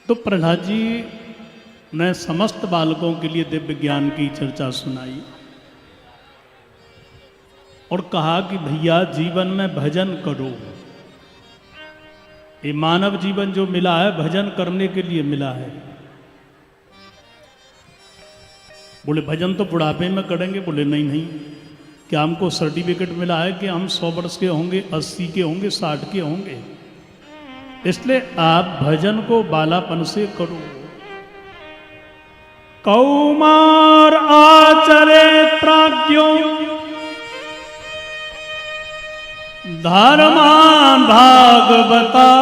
तो प्रहलाद जी ने समस्त बालकों के लिए दिव्य ज्ञान की चर्चा सुनाई और कहा कि भैया जीवन में भजन करो। ये मानव जीवन जो मिला है भजन करने के लिए मिला है। बोले भजन तो बुढ़ापे में करेंगे। बोले नहीं नहीं, क्या हमको सर्टिफिकेट मिला है कि हम 100 वर्ष के होंगे, 80 के होंगे, 60 के होंगे? इसलिए आप भजन को बालापन से करो। कौमार आचरे प्राज्ञो धर्मान भागवतानि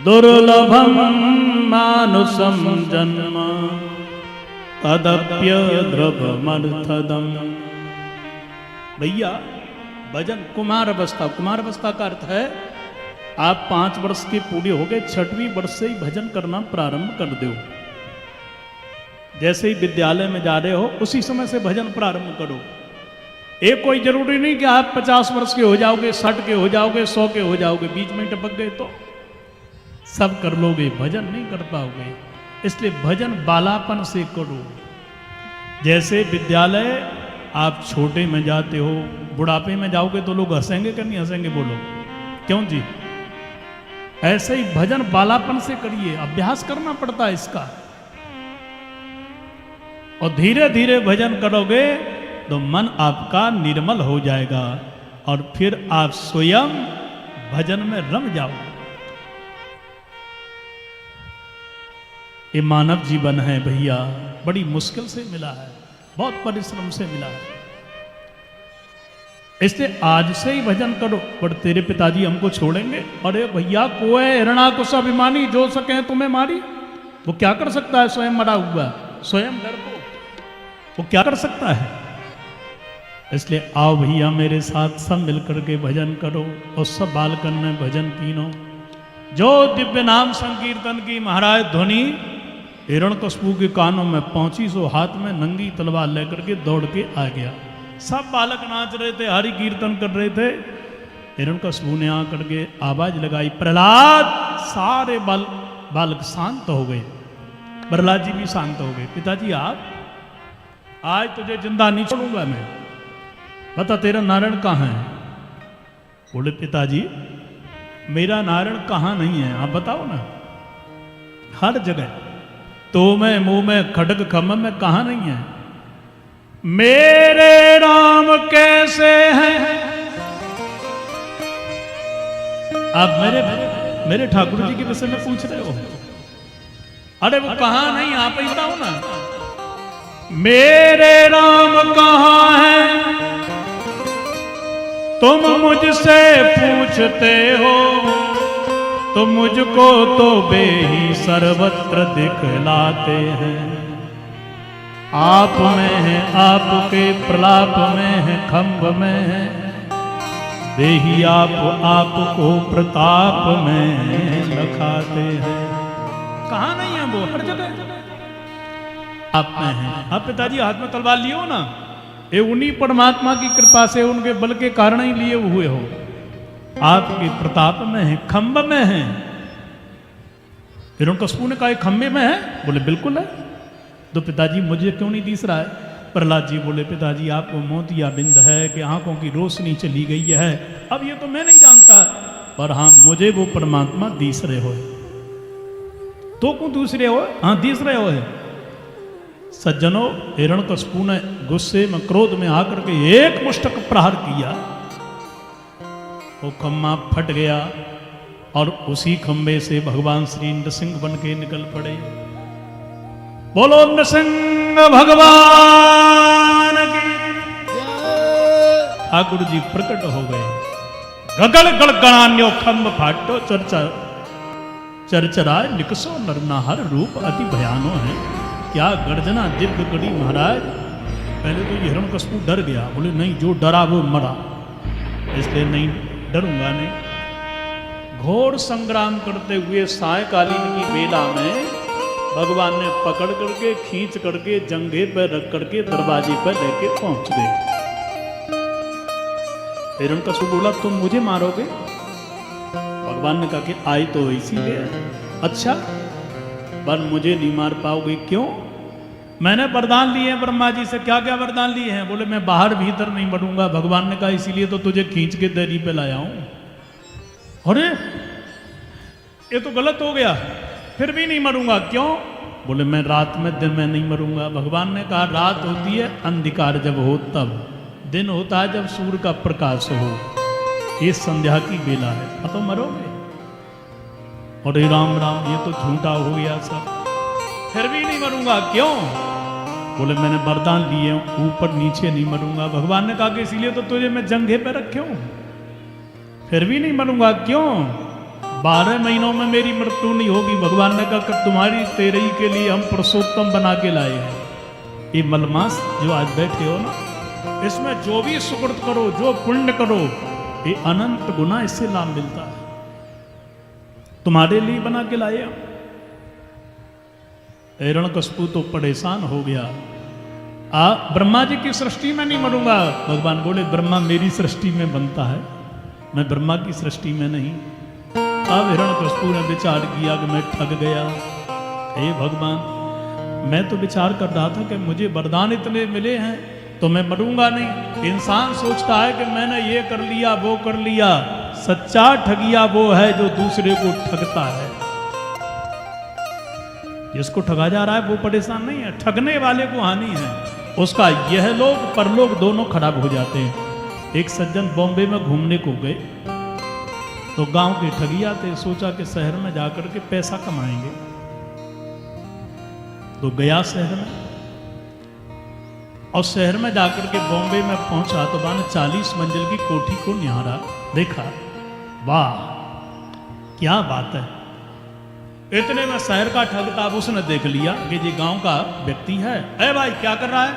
दुर्लभम मानुषम जन्म तदप्य द्रवमर्थदम। भैया भजन कुमार अवस्था, कुमार अवस्था का अर्थ है आप 5 वर्ष के पूरे हो गए, 6वीं वर्ष से ही भजन करना प्रारंभ कर दो। जैसे ही विद्यालय में जा रहे हो उसी समय से भजन प्रारंभ करो। एक कोई जरूरी नहीं कि आप 50 वर्ष के हो जाओगे, 60 के हो जाओगे, 100 के हो जाओगे, बीच में टपक गए तो सब कर लोगे, भजन नहीं कर पाओगे। इसलिए भजन बालापन से करो। जैसे विद्यालय आप छोटे में जाते हो, बुढ़ापे में जाओगे तो लोग हंसेंगे कि नहीं हंसेंगे? बोलो क्यों जी? ऐसे ही भजन बालापन से करिए, अभ्यास करना पड़ता है इसका। और धीरे धीरे भजन करोगे तो मन आपका निर्मल हो जाएगा और फिर आप स्वयं भजन में रम जाओगे। ये मानव जीवन है भैया, बड़ी मुश्किल से मिला है, बहुत परिश्रम से मिला है। इसलिए आज से ही भजन करो। पर तेरे पिताजी हमको छोड़ेंगे? अरे भैया कोई हिरणा कुछ अभिमानी जो सके तुम्हें मारी। वो क्या कर सकता है? स्वयं मरा हुआ, स्वयं डरपोक, वो क्या कर सकता है? इसलिए आओ भैया मेरे साथ सब मिलकर के भजन करो। और सब बालकन में भजन कीनो। जो दिव्य नाम संकीर्तन की महाराज ध्वनि हिरण्यकशिपु के कानों में पहुंची, सो हाथ में नंगी तलवार लेकर के दौड़ के आ गया। सब बालक नाच रहे थे, हरि कीर्तन कर रहे थे। हिरण्यकशिपु ने आकर के आवाज लगाई, प्रहलाद। सारे बालक शांत हो गए, प्रहलाद जी भी शांत हो गए। पिताजी आप, आज तुझे जिंदा नहीं छोड़ूंगा मैं, बता तेरा नारायण कहाँ है? बोले पिताजी मेरा नारायण कहाँ नहीं है, आप बताओ ना। हर जगह तो में मुंह में खड़ग खम्भ में कहाँ नहीं है? मेरे राम कैसे हैं? आप मेरे ठाकुर जी के विषय में पूछ रहे हो? अरे वो कहाँ नहीं, आप ही बताओ ना। मेरे राम कहाँ हैं तुम मुझसे पूछते हो? तो मुझको तो वे ही सर्वत्र दिखलाते हैं। आप में है, आपके प्रलाप में है, खंभ में है, वे ही आपको प्रताप में लखाते हैं। कहाँ नहीं है वो? हर जगह आप में है। आप पिताजी हाथ में तलवार लियो ना, ये उन्हीं परमात्मा की कृपा से, उनके बल के कारण ही लिए हुए हो। आपके प्रताप में है, खंभ में है। हिरण्यकशिपु ने कहा खंभे में है? बोले बिल्कुल है। तो पिताजी मुझे क्यों नहीं दिस रहा है? प्रहलाद जी बोले पिताजी आपको मोतियाबिंद है कि आंखों की रोशनी चली गई है, अब ये तो मैं नहीं जानता, पर हाँ मुझे वो परमात्मा दिस रहे हो। तो क्यों दूसरे हो? हाँ दिस रहे हो। सज्जनों, हिरण्यकशिपु ने गुस्से में, क्रोध में आकर के एक मुष्टक प्रहार किया। वो खम्भा फट गया और उसी खंबे से भगवान श्री नृसिंह बन के निकल पड़े। बोलो नृसिंह भगवान की। ठाकुर जी प्रकट हो गए। गगल गणगणान्यो खंभ फाटो चरचराय निकसो नरनाहर रूप अति भयानो है। क्या गर्जना दिव्य कड़ी महाराज। पहले तो ये हिरण्यकशिपु डर गया, बोले नहीं जो डरा वो मरा, इसलिए नहीं डरूंगा नहीं। घोर संग्राम करते हुए सायकालीन की बेला में भगवान ने पकड़ करके, खींच करके, जंघे पर रख करके दरवाजे पर लेके पहुंच गए। हिरण्यकशिपु बोला तुम मुझे मारोगे? भगवान ने कहा कि आई तो इसीलिए, अच्छा पर मुझे नहीं मार पाओगे, क्यों? मैंने वरदान लिए हैं ब्रह्मा जी से। क्या क्या वरदान लिए हैं? बोले मैं बाहर भीतर नहीं बढ़ूंगा। भगवान ने कहा इसीलिए तो तुझे खींच के दरी पे लाया हूं। अरे ये तो गलत हो गया, फिर भी नहीं मरूंगा, क्यों? बोले मैं रात में दिन में नहीं मरूंगा। भगवान ने कहा रात होती है अंधकार जब हो तब, दिन होता है जब सूर्य का प्रकाश हो, ये संध्या की बेला है, अब तो मरोगे। अरे राम राम, ये तो झूठा हो गया सब, फिर भी नहीं मरूंगा, क्यों? बोले मैंने वरदान लिए ऊपर नीचे नहीं मरूंगा। भगवान ने कहा कि इसीलिए तो तुझे मैं जंघे पे रखे हूं, फिर भी नहीं मरूंगा, क्यों? 12 महीनों में मेरी मृत्यु नहीं होगी। भगवान ने कहा कि तुम्हारी तेरही के लिए हम पुरुषोत्तम बना के लाए हैं। ये मलमास जो आज बैठे हो ना, इसमें जो भी सुकृत करो, जो पुण्य करो, ये अनंत गुना इससे लाभ मिलता है। तुम्हारे लिए बना के लाए हम। हिरण्यकशिपु तो परेशान हो गया। ब्रह्मा जी की सृष्टि में नहीं मरूंगा। भगवान बोले ब्रह्मा मेरी सृष्टि में बनता है, मैं ब्रह्मा की सृष्टि में नहीं। अब हिरण्यकशिपु ने विचार किया कि मैं ठग गया। हे भगवान, मैं तो विचार कर रहा था कि मुझे वरदान इतने मिले हैं तो मैं मरूंगा नहीं। इंसान सोचता है कि मैंने ये कर लिया वो कर लिया। सच्चा ठगिया वो है जो दूसरे को ठगता है। जिसको ठगा जा रहा है वो परेशान नहीं है, ठगने वाले को हानि है। उसका यह लोग परलोक दोनों खराब हो जाते हैं। एक सज्जन बॉम्बे में घूमने को गए तो गांव के ठगिया थे, सोचा कि शहर में जाकर के पैसा कमाएंगे। तो गया शहर में, और शहर में जाकर के बॉम्बे में पहुंचा तो वहां 40 मंजिल की कोठी को निहारा, देखा, वाह क्या बात है। इतने में शहर का ठग था, उसने देख लिया कि ये गांव का व्यक्ति है। अरे भाई क्या कर रहा है?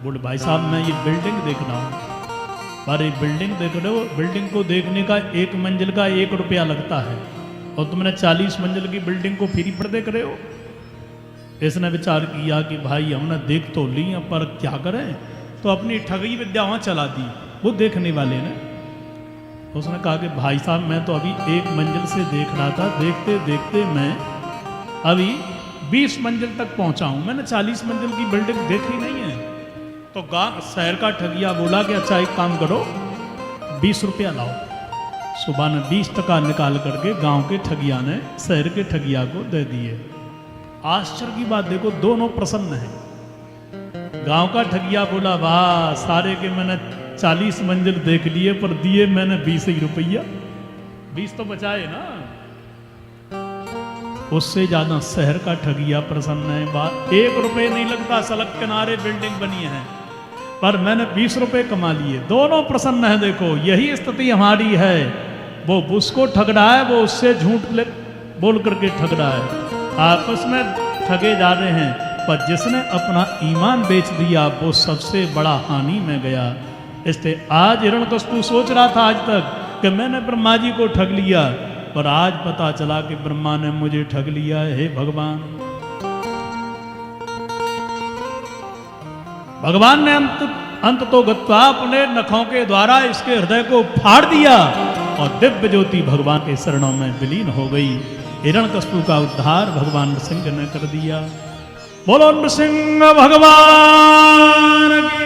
बोले भाई साहब मैं ये बिल्डिंग देख रहा हूं। पर ये बिल्डिंग देख रहे हो, बिल्डिंग को देखने का 1 मंजिल का 1 रुपया लगता है, और तुमने 40 मंजिल की बिल्डिंग को फ्री पर देख रहे हो। इसने विचार किया कि भाई हमने देख तो ली, पर क्या करें, तो अपनी ठगी विद्या वहां चला दी वो देखने वाले ने। उसने कहा कि भाई साहब मैं तो अभी 1 मंजिल से देख रहा था, देखते देखते मैं अभी 20 मंजिल तक पहुंचा हूं, मैंने 40 मंजिल की बिल्डिंग देखी नहीं है। तो शहर का ठगिया बोला कि अच्छा एक काम करो, 20 रुपया लाओ। सुबह ने 20 टका निकाल करके गांव के ठगिया ने शहर के ठगिया को दे दिए। आश्चर्य की बात देखो, दोनों प्रसन्न हैं। गांव का ठगिया बोला वाह, सारे के मैंने 40 मंजिल देख लिए, पर दिए मैंने 20 ही रुपया, 20 तो बचाए ना। उससे ज्यादा शहर का ठगिया प्रसन्न है। बात 1 रुपये नहीं लगता, सड़क किनारे बिल्डिंग बनी है, पर मैंने 20 रुपये कमा लिए। दोनों प्रसन्न है। देखो यही स्थिति हमारी है। वो उसको ठग रहा है, वो उससे झूठ बोल करके ठग रहा है, आपस में ठगे जा रहे हैं। पर जिसने अपना ईमान बेच दिया वो सबसे बड़ा हानि में गया। इसलिए आज हिरण्यकशिपु सोच रहा था आज तक कि मैंने ब्रह्मा जी को ठग लिया, पर आज पता चला कि ब्रह्मा ने मुझे ठग लिया है। हे भगवान, भगवान ने अंत तो गत्वा अपने नखों के द्वारा इसके हृदय को फाड़ दिया और दिव्य ज्योति भगवान के शरणों में विलीन हो गई। हिरण्यकशिपु का उद्धार भगवान नृसिंह ने कर दिया। बोलो नृसिंह भगवान की